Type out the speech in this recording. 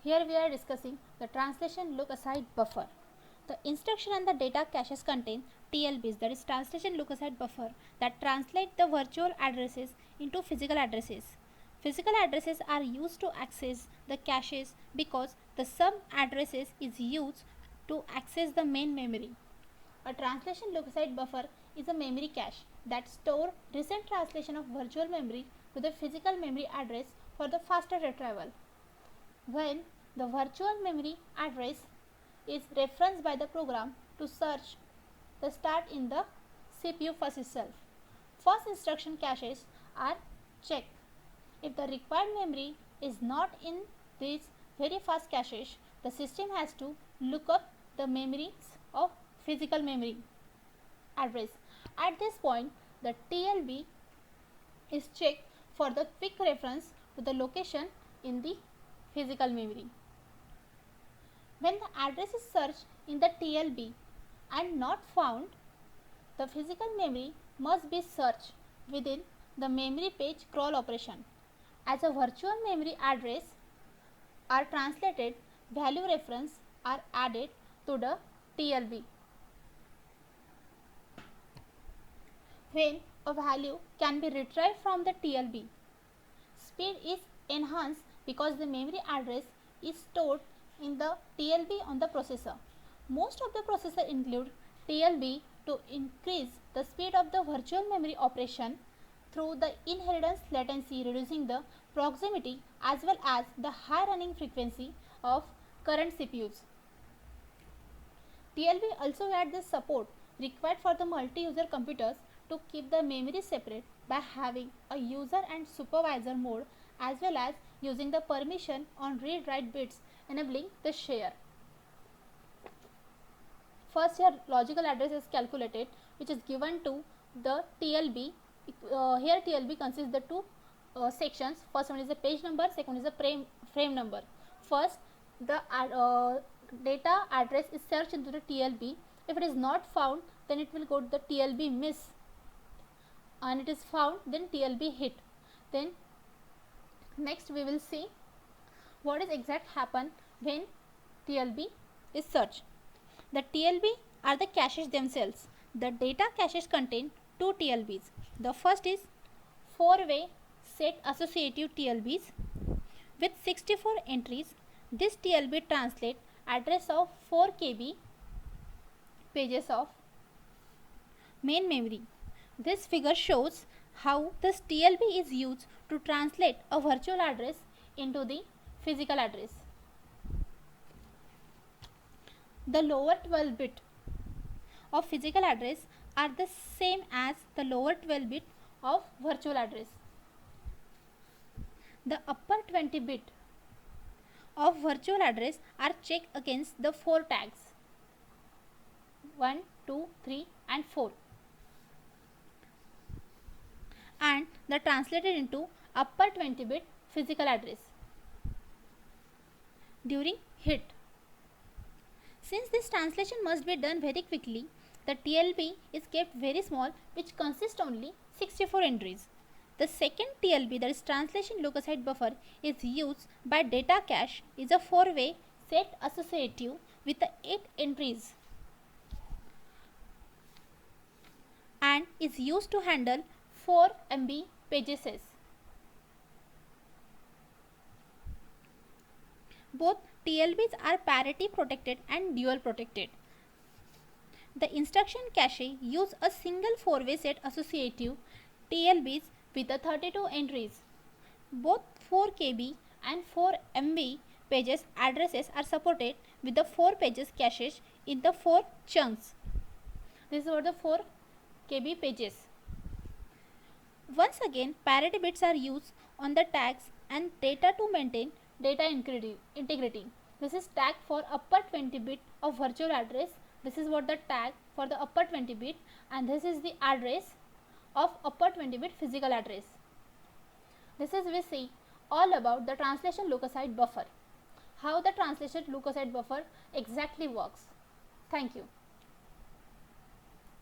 Here we are discussing the translation look-aside buffer. The instruction and the data caches contain TLBs, that is translation look-aside buffer, that translate the virtual addresses into physical addresses. Physical addresses are used to access the caches because the sum addresses is used to access the main memory. A translation look-aside buffer is a memory cache that stores recent translation of virtual memory to the physical memory address for the faster retrieval. When the virtual memory address is referenced by the program to search the start in the CPU first itself. First instruction caches are checked. If the required memory is not in these very fast caches, the system has to look up the memories of physical memory address. At this point, the TLB is checked for the quick reference to the location in the physical memory. When the address is searched in the TLB and not found, the physical memory must be searched within the memory page crawl operation. As a virtual memory address are translated, value reference are added to the TLB. When a value can be retrieved from the TLB, speed is enhanced because the memory address is stored in the TLB on the processor. Most of the processor include TLB to increase the speed of the virtual memory operation through the inheritance latency, reducing the proximity as well as the high running frequency of current CPUs. TLB also had the support required for the multi-user computers to keep the memory separate by having a user and supervisor mode as well as using the permission on read-write bits, enabling the share. First, your logical address is calculated, which is given to the TLB. Here TLB consists the two sections. First one is the page number, second is the frame number. First, the data address is searched into the TLB. If it is not found, then it will go to the TLB miss, and it is found, then TLB hit. Then next we will see what is exact happen when TLB is searched. The TLB are the caches themselves. The data caches contain two TLBs. The first is 4-way set associative TLBs with 64 entries. This TLB translates address of 4 KB pages of main memory. This figure shows how this TLB is used to translate a virtual address into the physical address. The lower 12 bit of physical address are the same as the lower 12 bit of virtual address. The upper 20 bit of virtual address are checked against the 4 tags 1, 2, 3 and 4 and the translated into upper 20 bit physical address during hit. Since this translation must be done very quickly, the TLB is kept very small, which consists only 64 entries. The second TLB, that is translation look-aside buffer, is used by data cache, is a 4-way set associative with the 8 entries and is used to handle 4 MB pages. Both TLBs are parity protected and dual protected. The instruction cache use a single 4-way set associative TLBs with the 32 entries. Both 4 KB and 4 MB pages addresses are supported with the 4 pages caches in the 4 chunks. These were the 4 KB pages. Once again, parity bits are used on the tags and data to maintain data integrity. This is tag for upper 20 bit of virtual address. This is what the tag for the upper 20 bit, and this is the address of upper 20 bit physical address. This is we see all about the translation look-aside buffer. How the translation look-aside buffer exactly works. Thank you.